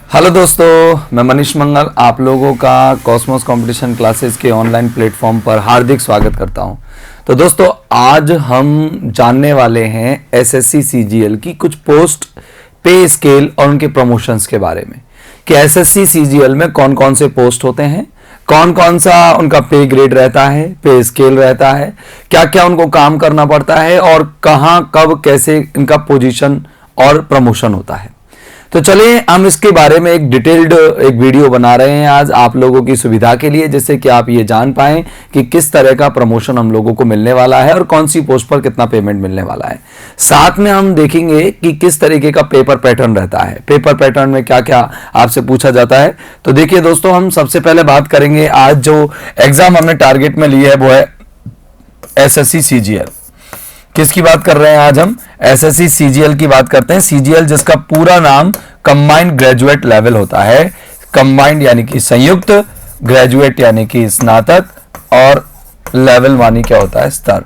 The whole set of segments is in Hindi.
हेलो दोस्तों, मैं मनीष मंगल आप लोगों का कॉस्मोस कंपटीशन क्लासेस के ऑनलाइन प्लेटफॉर्म पर हार्दिक स्वागत करता हूं। तो दोस्तों, आज हम जानने वाले हैं एसएससी सीजीएल की कुछ पोस्ट पे स्केल और उनके प्रमोशंस के बारे में कि एसएससी सीजीएल में कौन कौन से पोस्ट होते हैं, कौन कौन सा उनका पे ग्रेड रहता है, पे स्केल रहता है, क्या क्या उनको काम करना पड़ता है और कहां कब कैसे इनका पोजीशन और प्रमोशन होता है। तो चलिए हम इसके बारे में एक डिटेल्ड एक वीडियो बना रहे हैं आज आप लोगों की सुविधा के लिए, जिससे कि आप ये जान पाएं कि किस तरह का प्रमोशन हम लोगों को मिलने वाला है और कौन सी पोस्ट पर कितना पेमेंट मिलने वाला है। साथ में हम देखेंगे कि किस तरीके का पेपर पैटर्न रहता है, पेपर पैटर्न में क्या क्या आपसे पूछा जाता है। तो देखिए दोस्तों, हम सबसे पहले बात करेंगे आज जो एग्जाम हमने टारगेट में लिया है वो है एसएससी सीजीएल। किसकी बात कर रहे हैं आज हम? एसएससी सीजीएल की बात करते हैं। सीजीएल जिसका पूरा नाम कंबाइंड ग्रेजुएट लेवल होता है। कंबाइंड यानी कि संयुक्त, ग्रेजुएट यानी कि स्नातक और लेवल मानी क्या होता है? स्तर।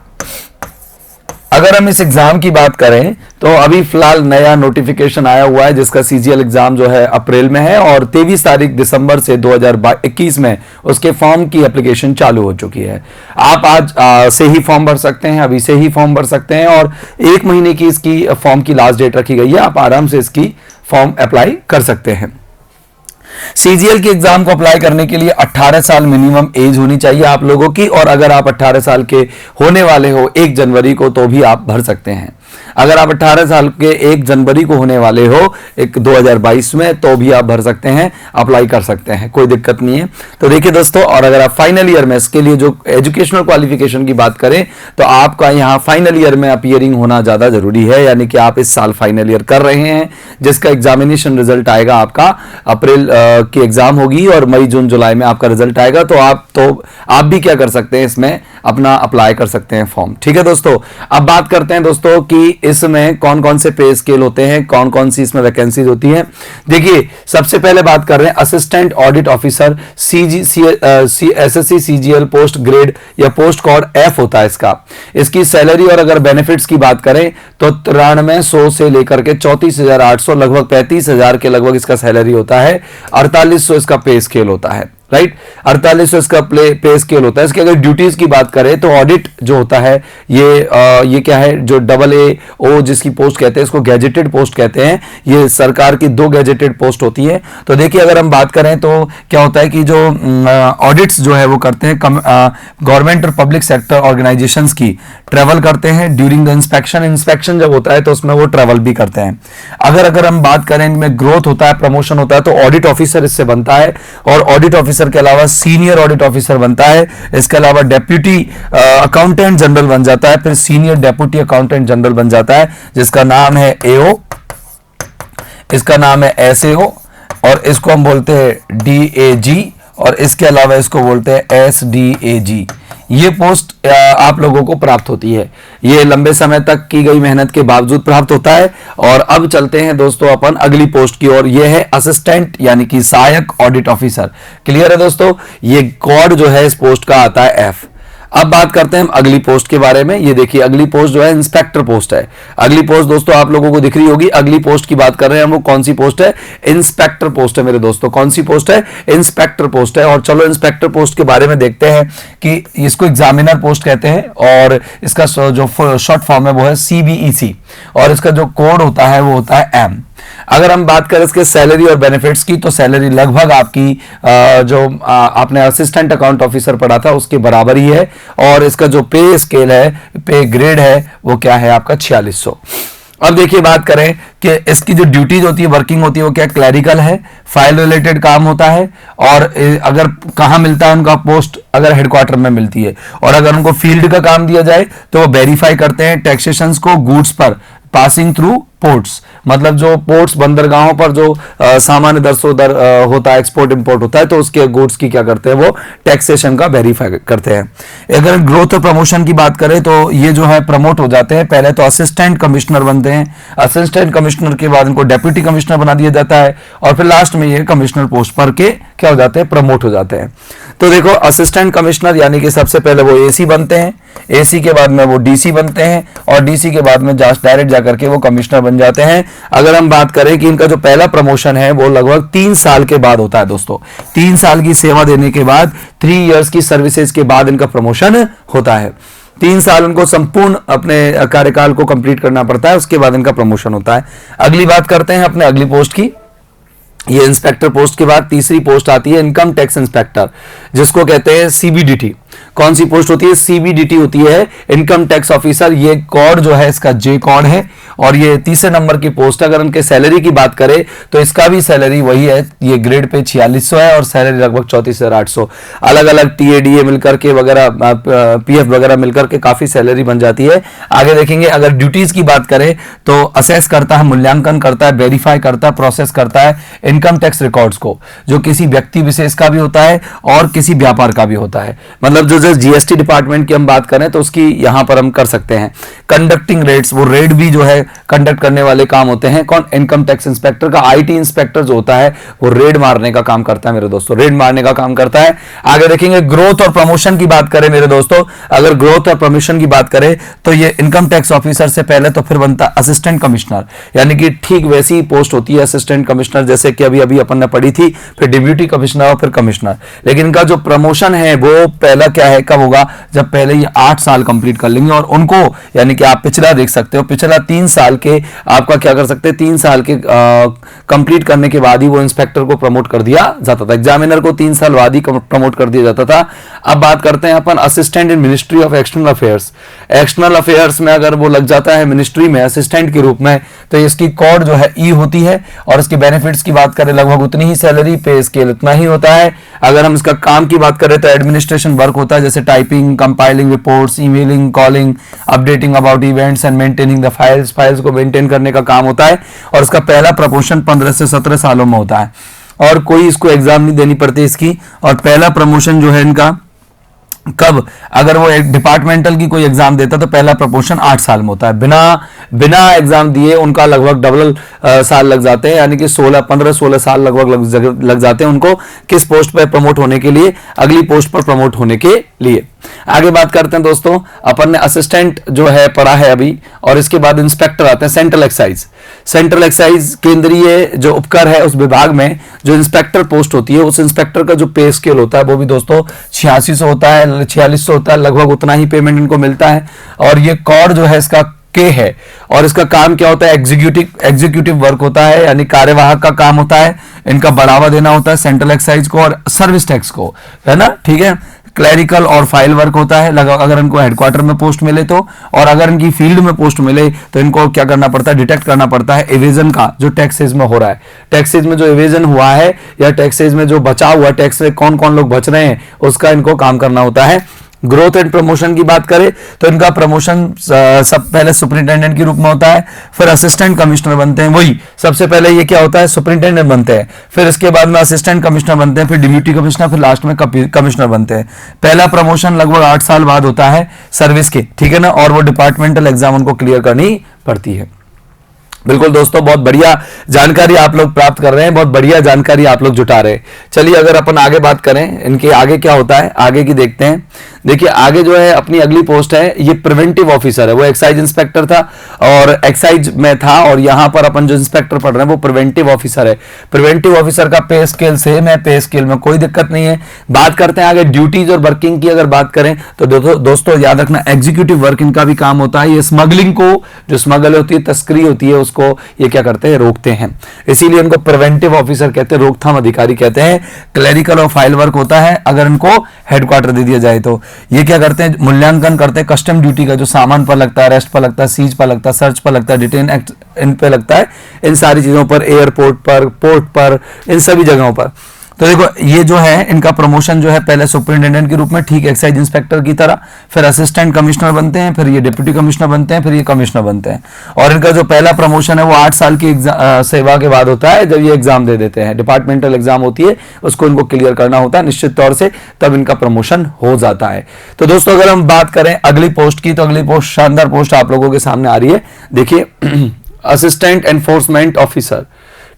अगर हम इस एग्जाम की बात करें तो अभी फिलहाल नया नोटिफिकेशन आया हुआ है जिसका सीजीएल एग्जाम जो है अप्रैल में है और 23 तारीख दिसंबर से 2021 में उसके फॉर्म की एप्लीकेशन चालू हो चुकी है। आप आज से ही फॉर्म भर सकते हैं, अभी से ही फॉर्म भर सकते हैं और 1 महीने की इसकी फॉर्म की लास्ट डेट रखी गई है। आप आराम से इसकी फॉर्म अप्लाई कर सकते हैं। सीजीएल के एग्जाम को अप्लाई करने के लिए 18 साल मिनिमम एज होनी चाहिए आप लोगों की, और अगर आप 18 साल के होने वाले हो 1 जनवरी को तो भी आप भर सकते हैं। अगर आप 18 साल के 1 जनवरी को होने वाले हो 2022 में तो भी आप भर सकते हैं, अप्लाई कर सकते हैं, कोई दिक्कत नहीं है। तो देखिए दोस्तों, और अगर आप फाइनल ईयर में इसके लिए जो एजुकेशनल क्वालिफिकेशन की बात करें तो आपका यहाँ फाइनल ईयर में अपीयरिंग होना ज़्यादा जरूरी है, यानी कि आप इस साल फाइनल ईयर कर रहे हैं जिसका एग्जामिनेशन रिजल्ट आएगा आपका अप्रैल की एग्जाम होगी और मई जून जुलाई में आपका रिजल्ट आएगा। तो आप भी क्या कर सकते हैं, इसमें अपना अप्लाई कर सकते हैं फॉर्म। ठीक है दोस्तों, अब बात करते हैं दोस्तों कि इसमें कौन कौन से पे स्केल होते हैं, कौन कौन सी इसमें वैकेंसीज होती हैं। देखिए, सबसे पहले बात कर रहे हैं assistant audit officer SSC CGL post grade या पोस्ट कोड एफ होता है इसकी सैलरी और अगर बेनिफिट्स की बात करें तो 9300 से लेकर के 34,800 लगभग 35,000 के लगभग इसका सैलरी होता है। 4800 इसका पे स्केल होता है, राइट। 4800 इसका पे स्केल होता है। इसकी अगर ड्यूटीज की बात करें तो ऑडिट जो होता है ये क्या है, जो AA जिसकी पोस्ट कहते हैं, इसको गैजेटेड पोस्ट कहते हैं। ये सरकार की 2 गैजेटेड पोस्ट होती है। तो देखिए, अगर हम बात करें तो क्या होता है कि जो ऑडिट्स जो है वो करते हैं गवर्नमेंट और पब्लिक सेक्टर ऑर्गेनाइजेशंस की, ट्रेवल करते हैं ड्यूरिंग द इंस्पेक्शन जब होता है तो उसमें वो ट्रेवल भी करते हैं। अगर हम बात करें इनमें ग्रोथ होता है, प्रमोशन होता है तो ऑडिट ऑफिसर इससे बनता है और ऑडिट ऑफिसर के अलावा सीनियर ऑडिट ऑफिसर बनता है। इसके अलावा डेप्यूटी अकाउंटेंट जनरल बन जाता है, फिर सीनियर डेप्यूटी अकाउंटेंट जनरल बन जाता है जिसका नाम है एओ, इसका नाम है एसएओ और इसको हम बोलते हैं डीएजी और इसके अलावा इसको बोलते हैं एसडीएजी। ये पोस्ट आप लोगों को प्राप्त होती है। ये लंबे समय तक की गई मेहनत के बावजूद प्राप्त होता है। और अब चलते हैं दोस्तों अपन अगली पोस्ट की ओर। ये है असिस्टेंट यानी कि सहायक ऑडिट ऑफिसर। क्लियर है दोस्तों, ये कोड जो है इस पोस्ट का आता है एफ। अब बात करते हैं हम अगली पोस्ट के बारे में। ये देखिए, अगली पोस्ट जो है इंस्पेक्टर पोस्ट है। अगली पोस्ट दोस्तों आप लोगों को दिख रही होगी। अगली पोस्ट की बात कर रहे हैं हम, वो कौन सी पोस्ट है? इंस्पेक्टर पोस्ट है मेरे दोस्तों। कौन सी पोस्ट है? इंस्पेक्टर पोस्ट है। और चलो इंस्पेक्टर पोस्ट के बारे में देखते हैं कि इसको एग्जामिनर पोस्ट कहते हैं और इसका जो शॉर्ट फॉर्म है वो है CBEC और इसका जो कोड होता है वो होता है M। अगर हम बात करें इसके सैलरी और बेनिफिट्स की तो सैलरी लगभग आपकी जो आपने असिस्टेंट अकाउंट ऑफिसर पढ़ा था उसके बराबर ही है और इसका जो पे स्केल है, पे ग्रेड है वो क्या है आपका 4600। अब देखिए, बात करें कि इसकी जो ड्यूटीज होती है, वर्किंग होती है, वो क्या क्लैरिकल है, फाइल रिलेटेड काम होता है और अगर कहाँ मिलता है उनका पोस्ट, अगर हेडक्वार्टर में मिलती है और अगर उनको फील्ड का काम दिया जाए तो वो वेरीफाई करते हैं टैक्सेशंस को गुड्स पर पासिंग थ्रू पोर्ट्स, मतलब जो पोर्ट्स बंदरगाहों पर जो सामान इधर से उधर होता है, एक्सपोर्ट इंपोर्ट होता है, तो उसके गुड्स की क्या करते हैं वो टैक्सेशन का वेरीफाई करते हैं। अगर ग्रोथ और प्रमोशन की बात करें तो ये जो है प्रमोट हो जाते हैं। पहले तो असिस्टेंट कमिश्नर बनते हैं, असिस्टेंट कमिश्नर के बाद इनको डेप्यूटी कमिश्नर बना दिया जाता है और फिर लास्ट में ये कमिश्नर पोस्ट पर के क्या हो जाते हैं, प्रमोट हो जाते हैं। तो देखो, असिस्टेंट कमिश्नर यानी कि सबसे पहले वो एसी बनते हैं, एसी के बाद में वो डीसी बनते हैं और डीसी के बाद में डायरेक्ट जाकर के वो कमिश्नर बन जाते हैं। अगर हम बात करें कि इनका जो पहला प्रमोशन है वो लगभग 3 साल के बाद होता है दोस्तों। 3 साल की सेवा देने के बाद, 3 इयर्स की सर्विसेज के बाद इनका प्रमोशन होता है। 3 साल उनको संपूर्ण अपने कार्यकाल को कंप्लीट करना पड़ता है, उसके बाद इनका प्रमोशन होता है। अगली बात करते हैं अपने अगली पोस्ट की। ये इंस्पेक्टर पोस्ट के बाद तीसरी पोस्ट आती है इनकम टैक्स इंस्पेक्टर, जिसको कहते हैं सीबीडीटी। कौन सी पोस्ट होती है? सीबीडीटी होती है, इनकम टैक्स ऑफिसर। ये कोड जो है इसका जे कोड है और ये तीसरे नंबर की पोस्ट। अगर उनके सैलरी की बात करें तो इसका भी सैलरी वही है, ये ग्रेड पे 4600 है और सैलरी लगभग 34,800। अलग अलग टीएडीए मिलकर के वगैरह, पीएफ वगैरह मिलकर के काफी सैलरी बन जाती है। आगे देखेंगे। अगर ड्यूटीज की बात करें तो असेस करता है, मूल्यांकन करता है, वेरीफाई करता है, प्रोसेस करता है इनकम टैक्स रिकॉर्ड्स को, जो किसी व्यक्ति विशेष का भी होता है और किसी व्यापार का भी होता है। मतलब जो जीएसटी डिपार्टमेंट की हम बात करें तो उसकी यहां पर हम कर सकते हैं। कंडक्टिंग रेट्स, वो रेट भी जो है कंडक्ट करने वाले काम होते हैं। कौन? इनकम टैक्स इंस्पेक्टर का। आईटी इंस्पेक्टर जो होता है वो रेड मारने का काम करता है मेरे दोस्तों, रेड मारने का काम करता है। आगे देखेंगे। ग्रोथ और प्रमोशन की बात करें मेरे दोस्तों, अगर ग्रोथ और प्रमोशन की बात करें तो ये इनकम टैक्स ऑफिसर से पहले तो फिर बनता असिस्टेंट कमिश्नर, यानी कि ठीक वैसी ही पोस्ट होती है असिस्टेंट कमिश्नर, जैसे कि अभी अपन ने पढ़ी थी। फिर डिप्यूटी कमिश्नर और फिर कमिश्नर। लेकिन इनका जो प्रमोशन है वो पहला क्या है, कब होगा? जब पहले ये 8 साल कंप्लीट कर लेंगे। और उनको, यानी कि आप पिछला देख सकते हो, पिछला 3 साल के आपका क्या कर सकते हैं, 3 साल के कंप्लीट करने के बाद ही वो इंस्पेक्टर को प्रमोट कर दिया जाता था। एग्जामिनर को 3 साल बाद ही प्रमोट कर दिया जाता था। अब बात करते हैं अपन assistant in ministry of external affairs. External affairs में अगर वो लग जाता है मिनिस्ट्री में असिस्टेंट के रूप में, तो इसकी कोड जो है ई होती है। और इसके बेनिफिट्स की बात करें, लगभग उतनी ही सैलरी, पे स्केल उतना ही होता है। अगर हम इसका काम की बात करें तो एडमिनिस्ट्रेशन वर्क होता है, जैसे typing, compiling reports, emailing, calling, updating about events and maintaining the files को मेंटेन करने का काम होता है। और इसका पहला प्रमोशन 15 से 17 सालों में होता है और कोई इसको एग्जाम नहीं देनी पड़ती इसकी। और पहला प्रमोशन जो है इनका कब? अगर वो एक डिपार्टमेंटल की कोई एग्जाम देता तो पहला प्रमोशन 8 साल में होता है। बिना एग्जाम दिए उनका लगभग डबल साल लग जाते हैं, यानी कि 15-16 साल लगभग लग जाते हैं उनको किस पोस्ट पर प्रमोट होने के लिए, अगली पोस्ट पर प्रमोट होने के लिए। आगे बात करते हैं दोस्तों, अपन ने असिस्टेंट जो है पढ़ा है अभी, और इसके बाद इंस्पेक्टर आते हैं सेंट्रल एक्साइज। सेंट्रल एक्साइज केंद्रीय जो उपकर है उस विभाग में जो इंस्पेक्टर पोस्ट होती है, उस इंस्पेक्टर का जो पे स्केल होता है वो भी दोस्तों 8600 होता है, 4600 होता है, लगभग उतना ही पेमेंट इनको मिलता है। और ये कोड जो है इसका के है और इसका काम क्या होता है? एग्जीक्यूटिव वर्क होता है, यानी कार्यवाहक का काम होता है। इनका बढ़ावा देना होता है सेंट्रल एक्साइज को और सर्विस टैक्स को, है ना, ठीक है। क्लैरिकल और फाइल वर्क होता है अगर इनको हेडक्वार्टर में पोस्ट मिले तो। और अगर इनकी फील्ड में पोस्ट मिले तो इनको क्या करना पड़ता है? डिटेक्ट करना पड़ता है एवेजन का जो टैक्सेज में हो रहा है। टैक्सेज में जो एवेजन हुआ है या टैक्सेज में जो बचा हुआ टैक्स में कौन कौन लोग बच रहे हैं उसका इनको काम करना होता है। ग्रोथ एंड प्रमोशन की बात करें तो इनका प्रमोशन सब पहले सुपरिटेंडेंट के रूप में होता है, फिर असिस्टेंट कमिश्नर बनते हैं। वही सबसे पहले ये क्या होता है? सुपरिटेंडेंट बनते हैं, फिर इसके बाद में असिस्टेंट कमिश्नर बनते हैं, फिर डिप्यूटी कमिश्नर, फिर लास्ट में कमिश्नर बनते हैं। पहला प्रमोशन लगभग 8 साल बाद होता है सर्विस के, ठीक है ना, और वो डिपार्टमेंटल एग्जाम उनको क्लियर करनी पड़ती है। बिल्कुल दोस्तों, बहुत बढ़िया जानकारी आप लोग प्राप्त कर रहे हैं, बहुत बढ़िया जानकारी आप लोग जुटा रहे हैं। चलिए अगर अपन आगे बात करें इनके आगे क्या होता है, आगे की देखते हैं। देखिए आगे जो है अपनी अगली पोस्ट है, ये प्रिवेंटिव ऑफिसर है। वो एक्साइज इंस्पेक्टर था और एक्साइज में था, और यहां पर अपन जो इंस्पेक्टर पढ़ रहे हैं वो प्रिवेंटिव ऑफिसर है। प्रिवेंटिव ऑफिसर का पे स्केल सेम है, पे स्केल में कोई दिक्कत नहीं है। बात करते हैं आगे ड्यूटीज और वर्किंग की। अगर बात करें तो दोस्तों याद रखना, एग्जीक्यूटिव वर्क इनका भी काम होता है। ये स्मगलिंग को, जो स्मगल होती है, तस्करी होती है, उसको ये क्या करते हैं? रोकते हैं। इसीलिए इनको प्रिवेंटिव ऑफिसर कहते हैं, रोकथाम अधिकारी कहते हैं। क्लैरिकल और फाइल वर्क होता है अगर इनको हेडक्वार्टर दे दिया जाए तो। ये क्या करते हैं? मूल्यांकन करते हैं कस्टम ड्यूटी का, जो सामान पर लगता है, अरेस्ट पर लगता है, सीज पर लगता है, सर्च पर लगता है, डिटेन एक्ट इन पे लगता है, इन सारी चीजों पर, एयरपोर्ट पर, पोर्ट पर, इन सभी जगहों पर। तो देखो ये जो है इनका प्रमोशन जो है पहले सुपरिटेंडेंट के रूप में, ठीक एक्साइज इंस्पेक्टर की तरह, फिर असिस्टेंट कमिश्नर बनते हैं, फिर ये डिप्यूटी कमिश्नर बनते हैं, फिर ये कमिश्नर बनते हैं। और इनका जो पहला प्रमोशन है वो 8 साल की सेवा के बाद होता है, जब ये एग्जाम दे देते हैं। डिपार्टमेंटल एग्जाम होती है, उसको इनको क्लियर करना होता है निश्चित तौर से, तब इनका प्रमोशन हो जाता है। तो दोस्तों अगर हम बात करें अगली पोस्ट की, तो अगली पोस्ट शानदार पोस्ट आप लोगों के सामने आ रही है। देखिए असिस्टेंट एनफोर्समेंट ऑफिसर,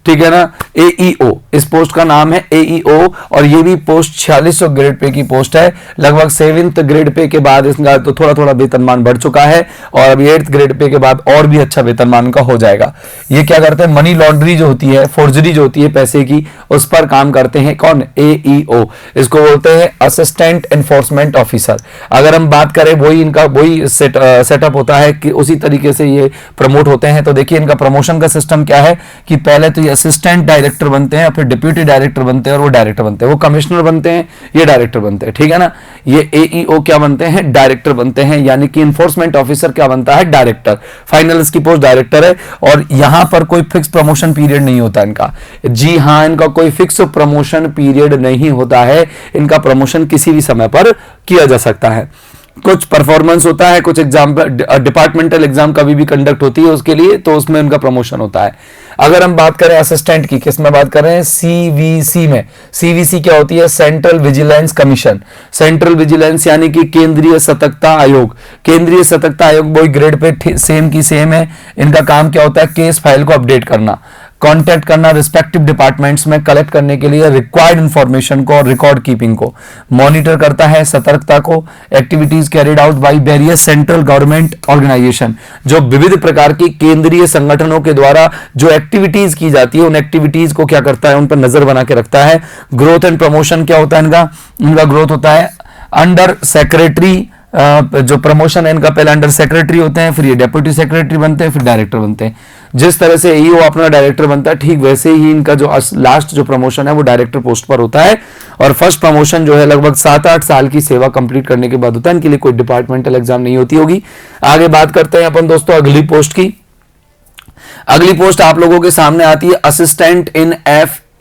ठीक है ना। AEO इस पोस्ट का नाम है AEO, और ये भी पोस्ट 4600 ग्रेड पे की पोस्ट है। लगभग 7th ग्रेड पे के बाद इसका तो थोड़ा थोड़ा वेतनमान बढ़ चुका है, और अभी 8th ग्रेड पे के बाद और भी अच्छा वेतनमान का हो जाएगा। ये क्या करते हैं, मनी लॉन्ड्री जो होती है, फोर्जरी जो होती है पैसे की, उस पर काम करते हैं। कौन, AEO, इसको बोलते हैं असिस्टेंट एनफोर्समेंट ऑफिसर। अगर हम बात करें वही इनका वही सेटअप होता है कि उसी तरीके से ये प्रमोट होते हैं। तो देखिए इनका प्रमोशन का सिस्टम क्या है कि पहले तो ये असिस्टेंट डायरेक्टर बनते हैं, फिर डिप्यूटी डायरेक्टर बनते हैं, और वो डायरेक्टर बनते हैं। वो कमिश्नर बनते हैं, ये डायरेक्टर बनते हैं, ठीक है ना। ये AEO क्या बनते हैं, डायरेक्टर बनते हैं, यानी कि इन्फोर्समेंट ऑफिसर क्या बनता है, डायरेक्टर। फाइनल इसकी पोस्ट डायरेक्टर है, और यहां पर कोई फिक्स प्रमोशन पीरियड नहीं होता इनका। जी हाँ, इनका कोई फिक्स प्रमोशन पीरियड नहीं होता है, इनका प्रमोशन किसी भी समय पर किया जा सकता है। कुछ परफॉर्मेंस होता है, कुछ एग्जाम, डिपार्टमेंटल एग्जाम कभी भी कंडक्ट होती है उसके लिए, तो उसमें उनका प्रमोशन होता है। अगर हम बात करें असिस्टेंट की, किस में बात कर रहे हैं, CVC में। CVC क्या होती है, central vigilance commission. Central vigilance यानी कि केंद्रीय सतर्कता आयोग। केंद्रीय सतर्कता आयोग वही ग्रेड पे सेम की सेम है। इनका काम क्या होता है, केस फाइल को अपडेट करना, कांटेक्ट करना रिस्पेक्टिव डिपार्टमेंट्स में, कलेक्ट करने के लिए रिक्वायर्ड इंफॉर्मेशन को और रिकॉर्ड कीपिंग को, मॉनिटर करता है सतर्कता को। Activities carried out by various central government organisation, जो विविध प्रकार की केंद्रीय संगठनों के द्वारा जो एक्टिविटीज की जाती है, उन एक्टिविटीज को क्या करता है, उन पर नजर बना के रखता है। ग्रोथ एंड प्रमोशन क्या होता है इनका ग्रोथ होता है अंडर सेक्रेटरी। जो प्रमोशन है इनका, पहले अंडर सेक्रेटरी होते हैं, फिर ये डेप्यूटी सेक्रेटरी बनते हैं, फिर डायरेक्टर बनते हैं। जिस तरह से AEO अपना डायरेक्टर बनता है, ठीक वैसे ही इनका जो लास्ट जो प्रमोशन है वो डायरेक्टर पोस्ट पर होता है। और फर्स्ट प्रमोशन जो है लगभग 7-8 साल की सेवा कंप्लीट करने के बाद होता है। इनके लिए कोई डिपार्टमेंटल एग्जाम नहीं होती होगी। आगे बात करते हैं अपन दोस्तों अगली पोस्ट की। अगली पोस्ट आप लोगों के सामने आती है असिस्टेंट इन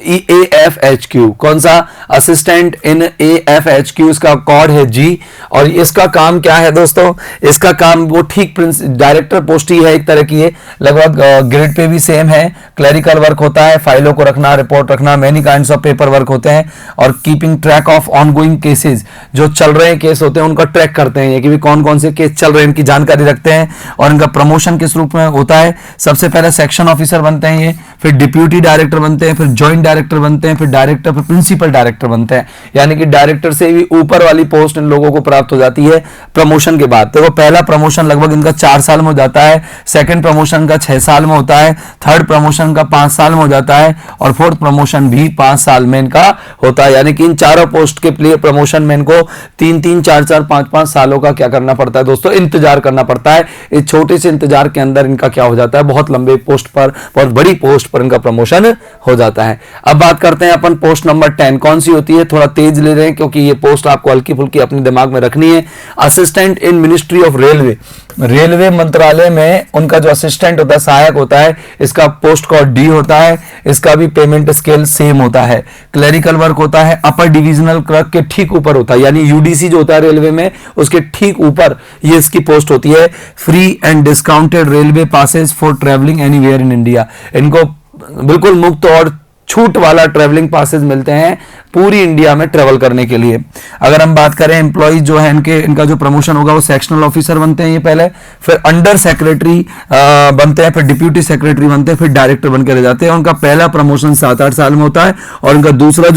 AFHQ। कौन सा, असिस्टेंट इन AFHQ, इसका कोड है G। और इसका काम क्या है दोस्तों, इसका काम वो ठीक डायरेक्टर पोस्ट ही है एक तरह की है, लगभग ग्रेड पे भी सेम है। क्लरिकल वर्क होता है, फाइलों को रखना, रिपोर्ट रखना, many kinds of paper work होते हैं, और keeping track of ongoing cases, जो चल रहे केस होते हैं उनका ट्रैक करते हैं कि कौन कौन से केस चल रहे हैं, इनकी जानकारी रखते हैं। और इनका प्रमोशन किस रूप में होता है, सबसे पहले सेक्शन ऑफिसर बनते हैं ये, फिर डिप्यूटी डायरेक्टर बनते हैं, फिर ज्वाइंट डायरेक्टर बनते हैं, फिर डायरेक्टर, फिर प्रिंसिपल डायरेक्टर बनते हैं। यानी कि डायरेक्टर से भी ऊपर वाली पोस्ट इन लोगों को प्राप्त हो जाती है प्रमोशन के बाद। तो वो पहला प्रमोशन लगभग इनका 4 साल में हो जाता है, सेकंड प्रमोशन का 6 साल में होता है, थर्ड प्रमोशन का 5 साल में हो जाता है, और फोर्थ प्रमोशन भी 5 साल में इनका होता है। यानी कि इन चारों पोस्ट के लिए प्रमोशन में इनको 3-3, 4-4, 5-5 सालों का क्या करना पड़ता है दोस्तों, इंतजार करना पड़ता है। इस छोटे से इंतजार के अंदर इनका क्या हो जाता है, बहुत लंबे पोस्ट पर, बहुत बड़ी पोस्ट पर इनका प्रमोशन हो जाता है। अब बात करते हैं अपन पोस्ट नंबर 10 कौन सी होती है, थोड़ा तेज ले रहे हैं क्योंकि ये पोस्ट आपको हल्की फुल्की अपने दिमाग में रखनी है। Assistant in ministry of railway. Railway मंत्रालय में उनका जो असिस्टेंट होता है, सहायक होता है, इसका पोस्ट कोड D होता है। इसका भी पेमेंट स्केल सेम होता है। क्लरिकल वर्क होता है, अपर डिविजनल क्लर्क के ठीक ऊपर होता है, यानी UDC जो होता है रेलवे में उसके ठीक ऊपर ये इसकी पोस्ट होती है। Free and discounted railway passes for travelling anywhere in India. इनको बिल्कुल मुफ्त और छूट वाला ट्रेवलिंग पासेस मिलते हैं पूरी इंडिया में ट्रेवल करने के लिए। अगर हम बात करें एम्प्लॉइज जो है इनका जो प्रमोशन होगा वो सेक्शनल ऑफिसर बनते हैं ये पहले, फिर अंडर सेक्रेटरी बनते हैं, फिर डिप्यूटी सेक्रेटरी बनते हैं, फिर डायरेक्टर बनकर रह जाते हैं। उनका पहला प्रमोशन 7-8 साल में होता है, और उनका दूसरा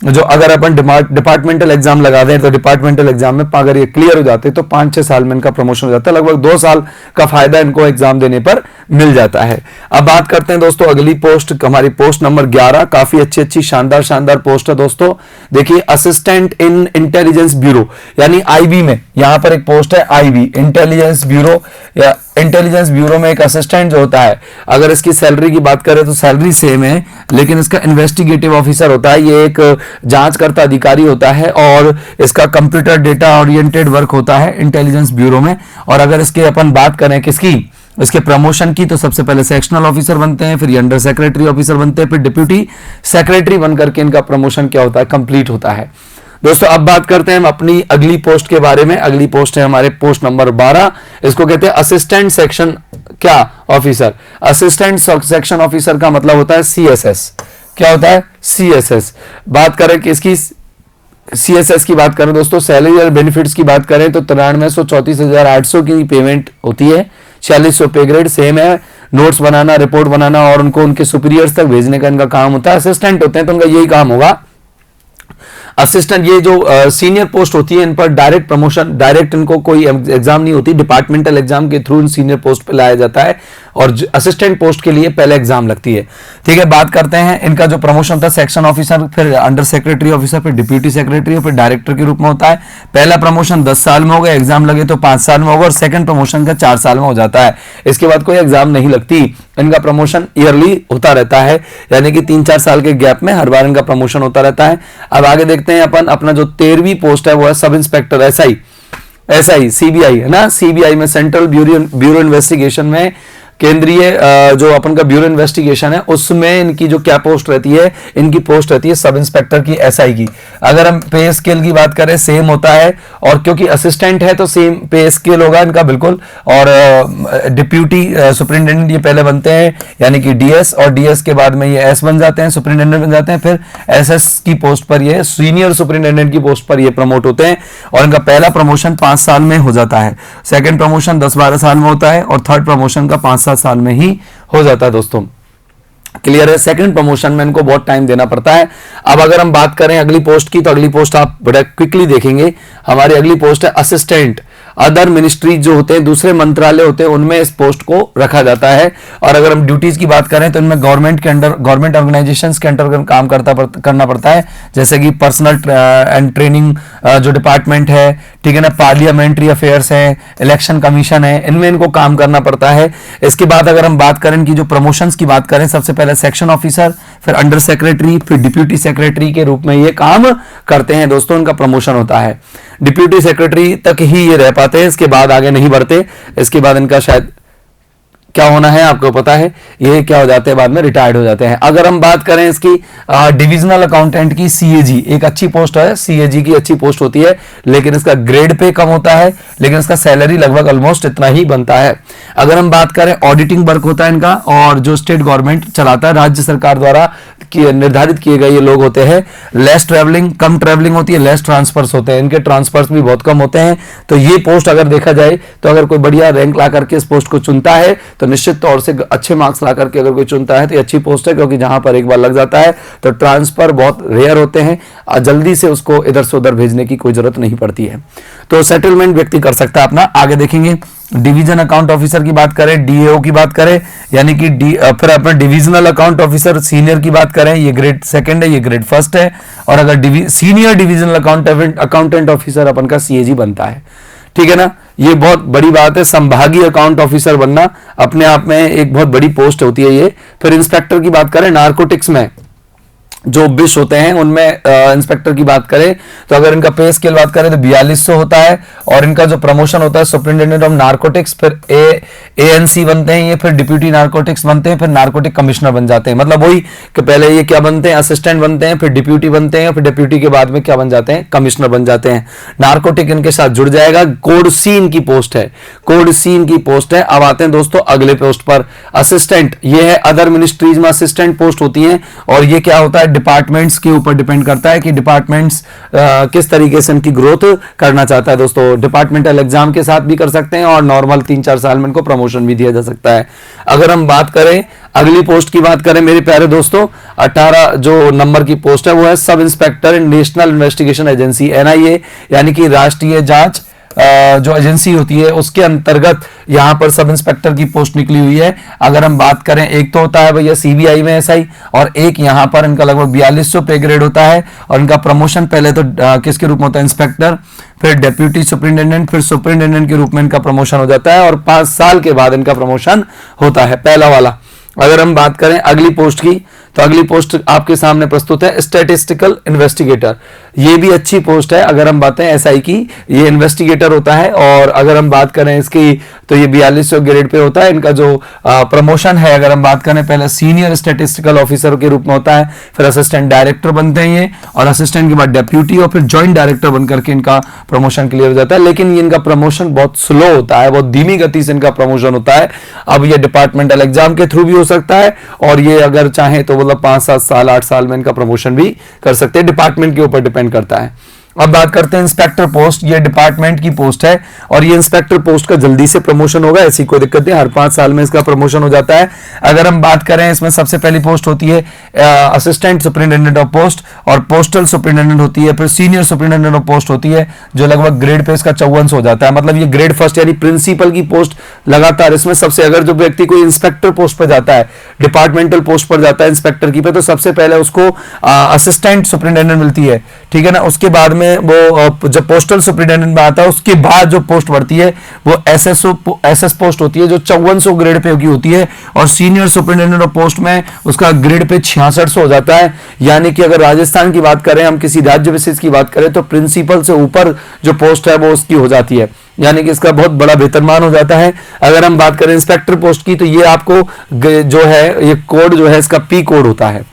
जो अगर अपन डिपार्टमेंटल एग्जाम लगा दें तो डिपार्टमेंटल एग्जाम में अगर ये क्लियर हो जाते हैं तो 5-6 साल में इनका प्रमोशन हो जाता है। लगभग 2 साल का फायदा इनको एग्जाम देने पर मिल जाता है। अब बात करते हैं दोस्तों अगली पोस्ट, हमारी पोस्ट नंबर 11। काफी अच्छी शानदार पोस्ट है दोस्तों। देखिए असिस्टेंट इन इंटेलिजेंस ब्यूरो, यानी IB में यहां पर एक पोस्ट है IB, इंटेलिजेंस ब्यूरो। या इंटेलिजेंस ब्यूरो में एक असिस्टेंट जो होता है, अगर इसकी सैलरी की बात करें तो सैलरी सेम है, लेकिन इसका इन्वेस्टिगेटिव ऑफिसर होता है, ये एक जांचकर्ता अधिकारी होता है, और इसका कंप्यूटर डेटा ओरिएंटेड वर्क होता है इंटेलिजेंस ब्यूरो में। और अगर इसके अपन बात करें किसकी, इसके प्रमोशन की, तो सबसे पहले सेक्शनल ऑफिसर बनते हैं, फिर अंडर सेक्रेटरी ऑफिसर बनते हैं, फिर डिप्यूटी सेक्रेटरी बनकर के इनका प्रमोशन क्या होता है, कंप्लीट होता है। दोस्तों अब बात करते हैं हम अपनी अगली पोस्ट के बारे में। अगली पोस्ट है हमारे पोस्ट नंबर 12। इसको कहते हैं असिस्टेंट सेक्शन क्या ऑफिसर। असिस्टेंट सेक्शन ऑफिसर का मतलब होता है CSS। क्या होता है, CSS। बात करें कि इसकी CSS की बात करें दोस्तों, सैलरी और बेनिफिट्स की बात करें तो 93,34,800 की पेमेंट होती है। 4600 पे ग्रेड सेम है। नोट्स बनाना, रिपोर्ट बनाना और उनको उनके सुपीरियर्स तक भेजने का इनका काम होता है। असिस्टेंट होते हैं तो उनका यही काम होगा। असिस्टेंट, ये जो सीनियर पोस्ट होती है इन पर डायरेक्ट प्रमोशन, डायरेक्ट इनको कोई एग्जाम नहीं होती, डिपार्टमेंटल एग्जाम के थ्रू इन सीनियर पोस्ट पे लाया जाता है और असिस्टेंट पोस्ट के लिए पहले एग्जाम लगती है। ठीक है, बात करते हैं इनका जो प्रमोशन होता है, सेक्शन ऑफिसर, फिर अंडर सेक्रेटरी ऑफिसर, फिर डिप्यूटी सेक्रेटरी, फिर डायरेक्टर के रूप में होता है। पहला प्रमोशन 10 साल में होगा, एग्जाम लगे तो 5 साल में होगा और सेकंड प्रमोशन का 4 साल में हो जाता है। इसके बाद कोई एग्जाम नहीं लगती। इनका प्रमोशन ईयरली होता रहता है, यानी कि 3-4 साल के गैप में हर बार इनका प्रमोशन होता रहता है। अब आगे देखते हैं अपन, अपना जो 13वीं पोस्ट है वो है सब इंस्पेक्टर एसआई सीबीआई है ना, सीबीआई में सेंट्रल ब्यूरो इन्वेस्टिगेशन में, केंद्रीय जो अपन का ब्यूरो इन्वेस्टिगेशन है उसमें इनकी जो क्या पोस्ट रहती है, इनकी पोस्ट रहती है सब इंस्पेक्टर की, एसआई की। अगर हम पे स्केल की बात करें सेम होता है, और क्योंकि असिस्टेंट है तो सेम पे स्केल होगा इनका बिल्कुल। और डिप्यूटी सुपरिटेंडेंट ये पहले बनते हैं, यानी कि डीएस, और डीएस के बाद में ये एस बन जाते हैं, सुपरिटेंडेंट बन जाते हैं। फिर एसएस की पोस्ट पर ये सीनियर सुपरिटेंडेंट की पोस्ट पर ये प्रमोट होते हैं और इनका पहला प्रमोशन 5 साल में हो जाता है, सेकेंड प्रमोशन 10-12 साल में होता है और थर्ड प्रमोशन का 5-7 साल में ही हो जाता है। दोस्तों क्लियर है, सेकंड प्रमोशन में इनको बहुत टाइम देना पड़ता है। अब अगर हम बात करें अगली पोस्ट की, तो अगली पोस्ट आप बड़ा क्विकली देखेंगे, हमारी अगली पोस्ट है असिस्टेंट। अदर मिनिस्ट्री जो होते हैं, दूसरे मंत्रालय होते हैं, उनमें इस पोस्ट को रखा जाता है। और अगर हम ड्यूटीज की बात करें तो इनमें गवर्नमेंट के अंडर, गवर्नमेंट ऑर्गेनाइजेशंस के अंडर काम करना पड़ता है, जैसे कि पर्सनल एंड ट्रेनिंग जो डिपार्टमेंट है, ठीक है ना, पार्लियामेंट्री अफेयर्स है, इलेक्शन कमीशन है, इनमें इनको काम करना पड़ता है। इसके बाद अगर हम बात करें इनकी जो प्रमोशंस की बात करें, सबसे पहले सेक्शन ऑफिसर, फिर अंडर सेक्रेटरी, फिर डिप्यूटी सेक्रेटरी के रूप में ये काम करते हैं। दोस्तों इनका प्रमोशन होता है, डिप्यूटी सेक्रेटरी तक ही ये रह पाते हैं, इसके बाद आगे नहीं बढ़ते। इसके बाद इनका शायद क्या होना है आपको पता है, ये क्या हो जाते हैं, बाद में रिटायर्ड हो जाते हैं। अगर हम बात करें इसकी डिविजनल अकाउंटेंट की, सीएजी एक अच्छी पोस्ट है, सीएजी की अच्छी पोस्ट होती है, लेकिन इसका ग्रेड पे कम होता है, लेकिन इसका सैलरी लगभग ऑलमोस्ट इतना ही बनता है। अगर हम बात करें ऑडिटिंग वर्क होता है इनका, और जो स्टेट गवर्नमेंट चलाता है, राज्य सरकार द्वारा निर्धारित किए गए ये लोग होते हैं। लेस ट्रैवलिंग, कम ट्रैवलिंग होती है, लेस ट्रांसफर्स होते हैं, इनके ट्रांसफर्स भी बहुत कम होते हैं। तो ये पोस्ट अगर देखा जाए तो अगर कोई बढ़िया रैंक ला करके इस पोस्ट को चुनता है तो निश्चित तौर से अच्छे मार्क्स ला करके अगर कोई चुनता है तो ये अच्छी पोस्ट है, क्योंकि जहां पर एक बार लग जाता है तो ट्रांसफर बहुत रेयर होते हैं, जल्दी से उसको इधर से उधर भेजने की कोई जरूरत नहीं पड़ती है। तो सेटलमेंट व्यक्ति कर सकता है अपना। आगे देखेंगे डिवीजन अकाउंट ऑफिसर की बात करें, डीएओ की बात करें, यानी कि फिर अपना डिविजनल अकाउंट ऑफिसर सीनियर की बात करें, ये ग्रेड सेकंड है, ये ग्रेड फर्स्ट है। और अगर सीनियर डिविजनल अकाउंटेंट ऑफिसर अपन का सीएजी बनता है, ठीक है ना, ये बहुत बड़ी बात है। संभागीय अकाउंट ऑफिसर बनना अपने आप में एक बहुत बड़ी पोस्ट होती है ये। फिर इंस्पेक्टर की बात करें, नारकोटिक्स में जो बिश होते हैं उनमें इंस्पेक्टर की बात करें तो अगर इनका पे स्केल बात करें तो 4200 होता है, और इनका जो प्रमोशन होता है सुपरिटेंडेंट ऑफ नारकोटिक्स, फिर एएनसी बनते हैं ये, फिर डिप्यूटी नारकोटिक्स बनते हैं, फिर नारकोटिक कमिश्नर बन जाते हैं। मतलब वही कि पहले ये क्या बनते हैं, असिस्टेंट बनते हैं, फिर डिप्यूटी बनते हैं, फिर डिप्यूटी के बाद में क्या बन जाते हैं, कमिश्नर बन जाते हैं। नारकोटिक इनके साथ जुड़ जाएगा। कोड सी इनकी पोस्ट है, कोड सी इनकी पोस्ट है। अब आते हैं दोस्तों अगले पोस्ट पर, असिस्टेंट। ये है अदर मिनिस्ट्रीज में असिस्टेंट पोस्ट होती है, और ये क्या होता है, डिपार्टमेंट्स के ऊपर डिपेंड करता है कि डिपार्टमेंट्स किस तरीके से इनकी ग्रोथ करना चाहता है। दोस्तों डिपार्टमेंटल एग्जाम के साथ भी कर सकते हैं और नॉर्मल 3-4 साल में इनको प्रमोशन भी दिया जा सकता है। अगर हम बात करें अगली पोस्ट की बात करें मेरे प्यारे दोस्तों, 18 जो नंबर की पोस्ट है वो है सब इंस्पेक्टर इन नेशनल इन्वेस्टिगेशन एजेंसी, एनआईए, यानी कि राष्ट्रीय जांच जो एजेंसी होती है उसके अंतर्गत यहां पर सब इंस्पेक्टर की पोस्ट निकली हुई है। अगर हम बात करें, एक तो होता है भैया सीबीआई में एसआई, और एक यहां पर इनका लगभग 4200 पे ग्रेड होता है, और इनका प्रमोशन पहले तो किसके रूप में होता है, इंस्पेक्टर, फिर डेप्यूटी सुपरिटेंडेंट, फिर सुपरिटेंडेंट के रूप में इनका प्रमोशन हो जाता है, और 5 साल के बाद इनका प्रमोशन होता है, पहला वाला। अगर हम बात करें अगली पोस्ट की, तो अगली पोस्ट आपके सामने प्रस्तुत है स्टैटिस्टिकल इन्वेस्टिगेटर। ये भी अच्छी पोस्ट है। अगर हम बातें एसआई की, ये इन्वेस्टिगेटर होता है, और अगर हम बात करें इसकी तो ये 4200 ग्रेड पे होता है। इनका जो प्रमोशन है, अगर हम बात करें, पहले सीनियर स्टैटिस्टिकल ऑफिसर के रूप में होता है, फिर असिस्टेंट डायरेक्टर बनते हैं ये, और असिस्टेंट के बाद डेप्यूटी, और फिर ज्वाइंट डायरेक्टर बनकर के इनका प्रमोशन क्लियर हो जाता है। लेकिन इनका प्रमोशन बहुत स्लो होता है, बहुत धीमी गति से इनका प्रमोशन होता है। अब ये डिपार्टमेंटल एग्जाम के थ्रू भी हो सकता है, और ये अगर चाहे तो मतलब 5-7 साल 8 साल में इनका प्रमोशन भी कर सकते हैं, डिपार्टमेंट के ऊपर डिपेंड करता है। अब बात करते हैं इंस्पेक्टर पोस्ट। ये डिपार्टमेंट की पोस्ट है और ये इंस्पेक्टर पोस्ट का जल्दी से प्रमोशन होगा, ऐसी कोई दिक्कत नहीं, हर 5 साल में इसका प्रमोशन हो जाता है। अगर हम बात करें इसमें सबसे पहली पोस्ट होती है असिस्टेंट सुपरिटेंडेंट ऑफ पोस्ट और पोस्टल सुपरिटेंडेंट होती है, फिर सीनियर सुपरिटेंडेंट ऑफ पोस्ट होती है जो लगभग ग्रेड पे इसका 54 हो जाता है। मतलब ये ग्रेड फर्स्ट यानी प्रिंसिपल की पोस्ट लगातार इसमें सबसे, अगर जो व्यक्ति कोई इंस्पेक्टर पोस्ट पर जाता है, डिपार्टमेंटल पोस्ट पर जाता है इंस्पेक्टर की पे, तो सबसे पहले उसको असिस्टेंट सुपरिटेंडेंट मिलती है, ठीक है ना। उसके बाद में वो जब पोस्टल सुपरिटेंडेंट में आता है उसके बाद जो पोस्ट बढ़ती है वो एसएस पोस्ट होती है जो 5400 ग्रेड पे की होती है, और सीनियर सुपरिटेंडेंट ऑफ पोस्ट में उसका ग्रेड पे 6600 हो जाता है। यानी कि अगर राजस्थान की बात करें, हम किसी राज्य विशेष की बात करें, तो प्रिंसिपल से ऊपर जो पोस्ट है वो उसकी हो जाती है, यानी कि इसका बहुत बड़ा वेतनमान हो जाता है। अगर हम बात करें इंस्पेक्टर पोस्ट की, तो ये आपको जो है ये कोड जो है इसका पी कोड होता है।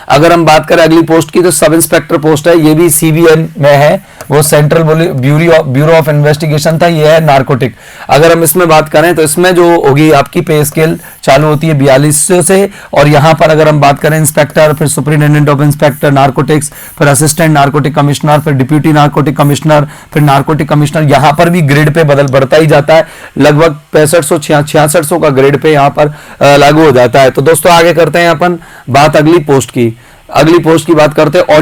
अगर हम बात करें अगली पोस्ट की, तो सब इंस्पेक्टर पोस्ट है, ये भी सीबीएन में है, वो सेंट्रल ब्यूरो ऑफ इन्वेस्टिगेशन था, ये है नारकोटिक। अगर हम इसमें बात करें तो इसमें जो होगी आपकी पे स्केल चालू होती है 4200 से, और यहाँ पर अगर हम बात करें इंस्पेक्टर, फिर सुपरिटेंडेंट ऑफ इंस्पेक्टर नारकोटिक्स, फिर असिस्टेंट नारकोटिक कमिश्नर, फिर डिप्यूटी नारकोटिक कमिश्नर, फिर नारकोटिक कमिश्नर, यहाँ पर भी ग्रेड पे बढ़ता ही जाता है, लगभग 6500-6600 का ग्रेड पे यहाँ पर लागू हो जाता है। तो दोस्तों आगे करते हैं अपन बात अगली पोस्ट की। अगली पोस्ट की बात करते हैं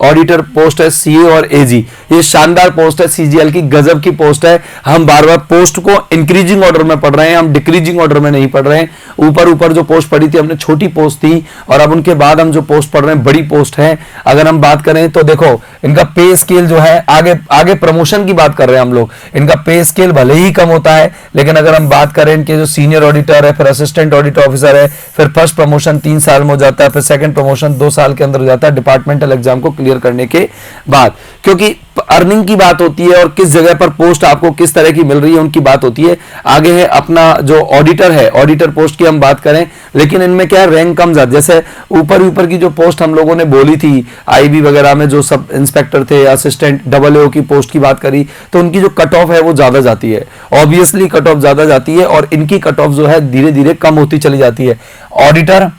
ऑडिटर पोस्ट है सीए और एजी। ये शानदार पोस्ट है, सीजीएल की गजब की पोस्ट है। हम बार बार पोस्ट को इंक्रीजिंग ऑर्डर में पढ़ रहे हैं, हम डिक्रीजिंग ऑर्डर में नहीं पढ़ रहे हैं। ऊपर जो पोस्ट पढ़ी थी हमने छोटी पोस्ट थी, और अब उनके बाद हम जो पोस्ट पढ़ रहे हैं बड़ी पोस्ट है। अगर हम बात करें तो देखो इनका पे स्केल जो है, आगे प्रमोशन की बात कर रहे हैं हम लोग, इनका पे स्केल भले ही कम होता है, लेकिन अगर हम बात करें इनके जो सीनियर ऑडिटर है, फिर असिस्टेंट ऑडिट ऑफिसर है, फिर फर्स्ट प्रमोशन 3 साल में हो जाता है, फिर सेकंड प्रमोशन 2 साल के अंदर हो जाता है डिपार्टमेंटल एग्जाम को क्लियर करने के बाद। क्योंकि अर्निंग की बात होती है और किस जगह पर पोस्ट आपको किस तरह की मिल रही है उनकी बात होती है। आगे है अपना जो ऑडिटर है, ऑडिटर पोस्ट की हम बात करें, लेकिन इनमें क्या है रैंक कम जाता, जैसे ऊपर की जो पोस्ट हम लोगों ने बोली थी आईबी वगैरह में, जो सब इंस्पेक्टर थे, असिस्टेंट AAO की पोस्ट की बात करी, तो उनकी जो कट ऑफ है वो ज्यादा जाती है, ऑब्वियसली कट ऑफ ज्यादा जाती है, और इनकी कट ऑफ जो है धीरे धीरे कम होती चली जाती है। ऑडिटर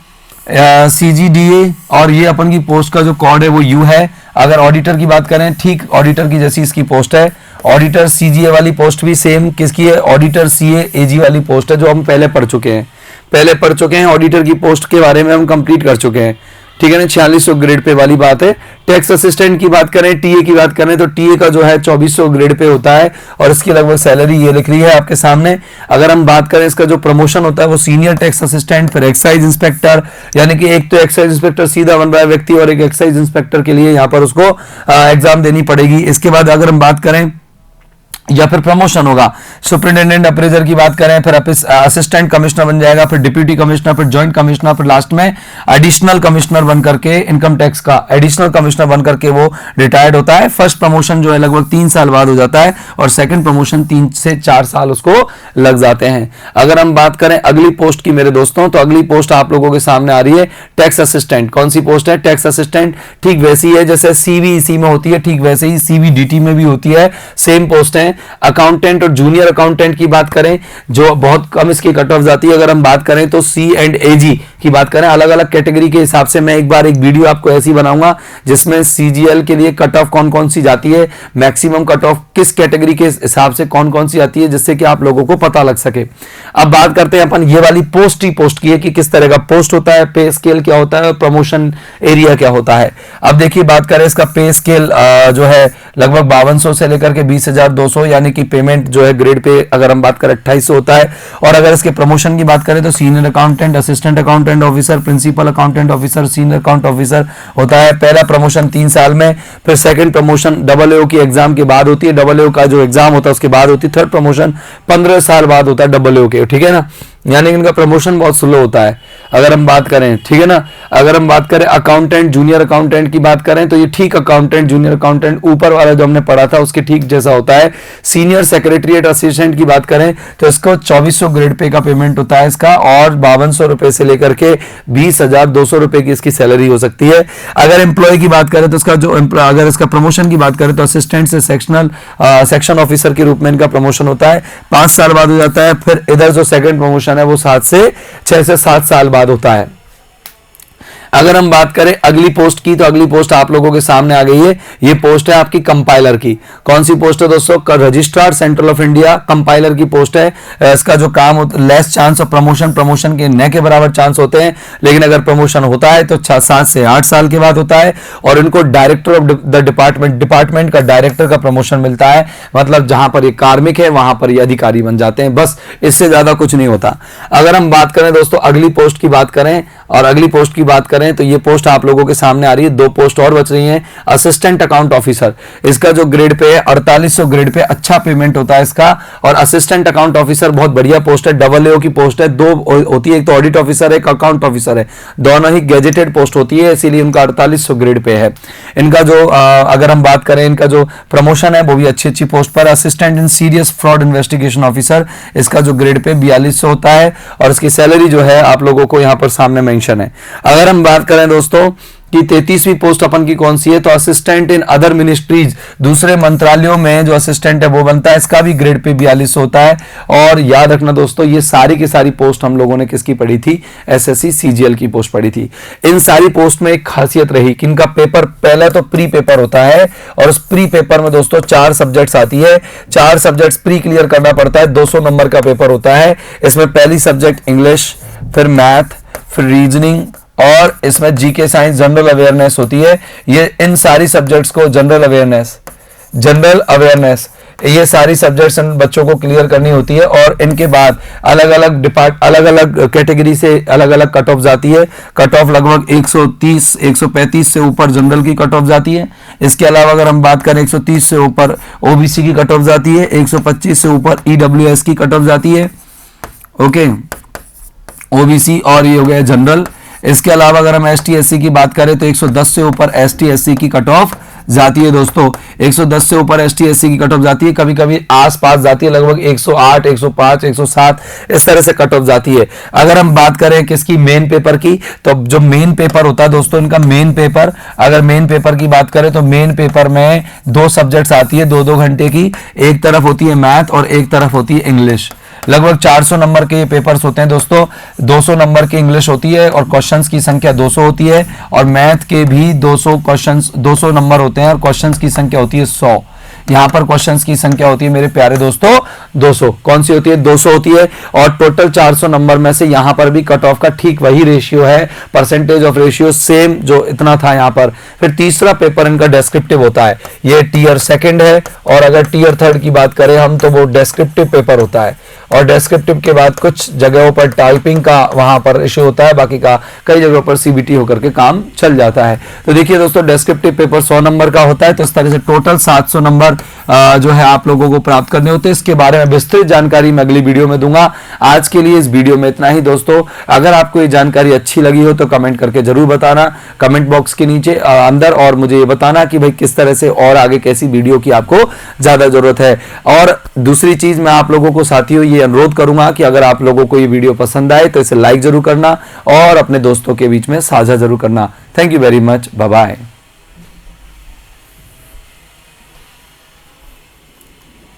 CGDA, और ये अपन की पोस्ट का जो कोड है वो यू है। अगर ऑडिटर की बात करें, ठीक ऑडिटर की जैसी इसकी पोस्ट है। ऑडिटर CGA वाली पोस्ट भी सेम किसकी है, ऑडिटर CA AG वाली पोस्ट है, जो हम पहले पढ़ चुके हैं। ऑडिटर की पोस्ट के बारे में हम कंप्लीट कर चुके हैं, ठीक है ना। 4600 ग्रेड पे वाली बात है। टैक्स असिस्टेंट की बात करें, टीए की बात करें, तो टीए का जो है 2400 ग्रेड पे होता है, और इसकी लगभग सैलरी ये लिख रही है आपके सामने। अगर हम बात करें इसका जो प्रमोशन होता है वो सीनियर टैक्स असिस्टेंट, फिर एक्साइज इंस्पेक्टर, यानी कि एक तो एक्साइज इंस्पेक्टर सीधा बन रहा है व्यक्ति, और एक एक्साइज इंस्पेक्टर के लिए यहाँ पर उसको एग्जाम देनी पड़ेगी। इसके बाद अगर हम बात करें या फिर प्रमोशन होगा, सुपरिटेंडेंट अप्रेजर की बात करें, फिर असिस्टेंट कमिश्नर बन जाएगा, फिर डिप्यूटी कमिश्नर, फिर जॉइंट कमिश्नर, फिर लास्ट में एडिशनल कमिश्नर बन करके, इनकम टैक्स का एडिशनल कमिश्नर बन करके वो रिटायर्ड होता है। फर्स्ट प्रमोशन जो है लगभग 3 साल बाद हो जाता है, और सेकंड प्रमोशन 3 से 4 साल उसको लग जाते हैं। अगर हम बात करें अगली पोस्ट की मेरे दोस्तों, तो अगली पोस्ट आप लोगों के सामने आ रही है टैक्स असिस्टेंट। कौन सी पोस्ट है, टैक्स असिस्टेंट। ठीक वैसी है जैसे CVEC में होती है, ठीक वैसे ही CVDT में भी होती है, सेम पोस्ट है। अकाउंटेंट और जूनियर अकाउंटेंट की बात करें, जो बहुत कम इसकी कट ऑफ जाती है। अगर हम बात करें तो C&AG की बात करें, अलग अलग कैटेगरी के हिसाब से मैं एक बार एक वीडियो आपको ऐसी बनाऊंगा जिसमें CGL के लिए कट ऑफ कौन कौन सी जाती है, मैक्सिमम कट ऑफ किस कैटेगरी के हिसाब से कौन कौन सी आती है, जिससे कि आप लोगों को पता लग सके। अब बात करते हैं अपन ये वाली पोस्ट की है कि किस तरह का पोस्ट होता है, पे स्केल क्या होता है, प्रमोशन एरिया क्या होता है। अब देखिए बात करें इसका पे स्केल जो है लगभग 5200 से लेकर के 20,200, यानी कि पेमेंट जो है ग्रेड पे अगर हम बात करें 2800 होता है। और अगर इसके प्रमोशन की बात करें तो senior accountant, assistant accountant officer, principal accountant officer, senior account officer होता है। पहला प्रमोशन 3 साल में, फिर सेकंड प्रमोशन AAO की एग्जाम के बाद होती है, AAO का जो एग्जाम होता है उसके बाद होती है। थर्ड प्रमोशन 15 साल बाद होता है AAO के, ठीक है ना। यानी इनका प्रमोशन बहुत स्लो होता है अगर हम बात करें, ठीक है ना। अगर हम बात करें अकाउंटेंट, जूनियर अकाउंटेंट की बात करें, तो ये ठीक अकाउंटेंट, जूनियर अकाउंटेंट ऊपर वाला जो हमने पढ़ा था उसके ठीक जैसा होता है। सीनियर सेक्रेटरीट असिस्टेंट की बात करें तो इसको 2400 ग्रेड पे का पेमेंट होता है इसका, और 5200 रुपए से लेकर के 20,200 रुपए की इसकी सैलरी हो सकती है। अगर एम्प्लॉय की बात करें तो इसका जो अगर इसका प्रमोशन की बात करें तो असिस्टेंट से सेक्शन ऑफिसर के रूप में इनका प्रमोशन होता है, 5 साल बाद हो जाता है। फिर इधर जो सेकंड प्रमोशन है वो 6 से 7 साल बाद होता है। अगर हम बात करें अगली पोस्ट की, तो अगली पोस्ट आप लोगों के सामने आ गई है। ये पोस्ट है आपकी कंपाइलर की। कौन सी पोस्ट है दोस्तों? Registrar central of India compiler की पोस्ट है। इसका जो काम होता है, लेस चांस ऑफ प्रमोशन के न के बराबर चांस होते हैं, लेकिन अगर प्रमोशन होता है तो 7 से 8 साल के बाद होता है। और इनको डायरेक्टर ऑफ द डिपार्टमेंट का डायरेक्टर का प्रमोशन मिलता है। मतलब जहां पर ये कार्मिक है वहां पर ये अधिकारी बन जाते हैं, बस इससे ज्यादा कुछ नहीं होता। अगर हम बात करें दोस्तों अगली पोस्ट की बात करें, और अगली पोस्ट की बात करें तो ये पोस्ट आप लोगों के सामने आ रही है। 2 पोस्ट और बच रही हैं। असिस्टेंट अकाउंट ऑफिसर, इसका जो ग्रेड पे है 4800 ग्रेड पे, अच्छा पेमेंट होता है इसका। और असिस्टेंट अकाउंट ऑफिसर बहुत बढ़िया पोस्ट है, AA की पोस्ट है। 2 होती है, एक तो ऑडिट ऑफिसर है, एक अकाउंट ऑफिसर है, दोनों ही गैजेटेड पोस्ट होती है, इसीलिए इनका 4800 ग्रेड पे है। इनका जो अगर हम बात करें, इनका जो प्रमोशन है वो भी अच्छी पोस्ट पर। Assistant in serious fraud investigation officer, इसका जो ग्रेड पे 4200 होता है, और इसकी सैलरी जो है आप लोगों को यहाँ पर सामने मेंशन है। अगर हम बात करें दोस्तों कि 33वीं पोस्ट अपन की कौन सी है, तो असिस्टेंट इन अदर मिनिस्ट्रीज, दूसरे मंत्रालयों में जो असिस्टेंट है वो बनता है, इसका भी ग्रेड पे 4200 होता है। और याद रखना दोस्तों, ये सारी की सारी पोस्ट हम लोगों ने किसकी पढ़ी थी? SSC CGL की पोस्ट पढ़ी थी। इन सारी पोस्ट में एक खासियत रही कि इनका पेपर पहले तो प्री पेपर होता है, और उस प्री पेपर में दोस्तों 4 सब्जेक्ट्स आती है। 4 सब्जेक्ट्स प्री क्लियर करना पड़ता है। 200 नंबर का पेपर होता है। इसमें पहली सब्जेक्ट इंग्लिश, फिर मैथ, फिर रीजनिंग, और इसमें जीके साइंस, जनरल अवेयरनेस होती है। ये इन सारी सब्जेक्ट्स को जनरल अवेयरनेस ये सारी सब्जेक्ट्स इन बच्चों को क्लियर करनी होती है। और इनके बाद अलग अलग कैटेगरी से अलग अलग कट ऑफ जाती है। कट ऑफ लगभग 135 से ऊपर जनरल की कट ऑफ जाती है। इसके अलावा अगर हम बात करें 130 से ऊपर OBC की कट ऑफ जाती है। 125 से ऊपर EWS की कट ऑफ जाती है। ओके, OBC और ये हो गया जनरल। इसके अलावा अगर हम ST SC की बात करें तो 110 से ऊपर ST SC की कट ऑफ जाती है दोस्तों। 110 से ऊपर ST SC की कट ऑफ जाती है, कभी कभी आसपास जाती है, लगभग 108, 105, 107 इस तरह से कट ऑफ जाती है। अगर हम बात करें किसकी? मेन पेपर की, तो जो मेन पेपर होता है दोस्तों, इनका मेन पेपर, अगर मेन पेपर की बात करें तो मेन पेपर में 2 सब्जेक्ट्स आती है 2-2 घंटे की। एक तरफ होती है मैथ और एक तरफ होती है इंग्लिश। लगभग 400 नंबर के ये पेपर्स होते हैं दोस्तों। 200 नंबर की इंग्लिश होती है और क्वेश्चंस की संख्या 200 होती है। और मैथ के भी 200 नंबर होते हैं और क्वेश्चंस की संख्या होती है 100। यहां पर क्वेश्चंस की संख्या होती है मेरे प्यारे दोस्तों 200। कौन सी होती है? 200 होती है। और टोटल 400 नंबर में से यहां पर भी कट ऑफ का ठीक वही रेशियो है, परसेंटेज ऑफ रेशियो सेम जो इतना था यहां पर। फिर तीसरा पेपर इनका डेस्क्रिप्टिव होता है, ये टियर 2 है। और अगर टियर 3 की बात करें हम तो वो डेस्क्रिप्टिव पेपर होता है। और डेस्क्रिप्टिव के बाद कुछ जगहों पर टाइपिंग का वहां पर इश्यू होता है, बाकी का कई जगहों पर CBT होकर के काम चल जाता है। तो देखिए दोस्तों, डेस्क्रिप्टिव पेपर 100 नंबर का होता है। तो इस तरह से टोटल 700 नंबर जो है आप लोगों को प्राप्त करने होते हैं। इसके बारे में विस्तृत जानकारी मैं अगली वीडियो में दूंगा। आज के लिए इस वीडियो में इतना ही दोस्तों। अगर आपको ये जानकारी अच्छी लगी हो तो कमेंट करके जरूर बताना, कमेंट बॉक्स के नीचे अंदर, और मुझे ये बताना कि भाई किस तरह से और आगे कैसी वीडियो की आपको ज्यादा जरूरत है। और दूसरी चीज मैं आप लोगों को साथियों ये अनुरोध करूंगा कि अगर आप लोगों को ये वीडियो पसंद आए तो इसे लाइक जरूर करना और अपने दोस्तों के बीच में साझा जरूर करना। Thank you very much, bye bye.